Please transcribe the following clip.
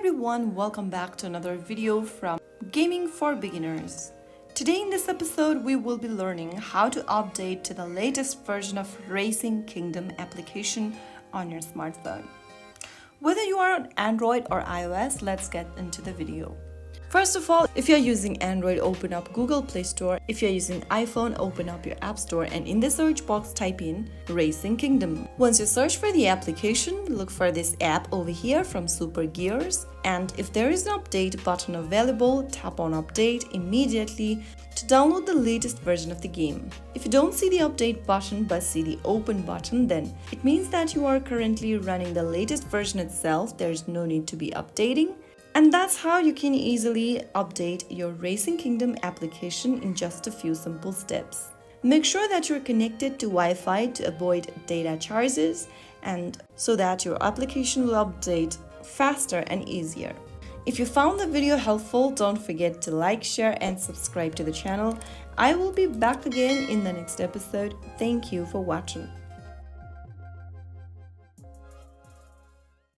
everyone, welcome back to another video from Gaming for Beginners. Today in this episode we will be learning how to update to the latest version of Racing Kingdom application on your smartphone. Whether you are on Android or iOS, let's get into the video. First of all, if you're using Android, open up Google Play Store. If you're using iPhone, open up your App Store and in the search box type in Racing Kingdom. Once you search for the application, look for this app over here from Super Gears, and if there is an update button available, tap on update immediately to download the latest version of the game. If you don't see the update button but see the open button, then it means that you are currently running the latest version itself. There's no need to be updating. And that's how you can easily update your Racing Kingdom application in just a few simple steps. Make sure that you're connected to Wi-Fi to avoid data charges and so that your application will update faster and easier. If you found the video helpful, don't forget to like, share and subscribe to the channel. I will be back again in the next episode. Thank you for watching.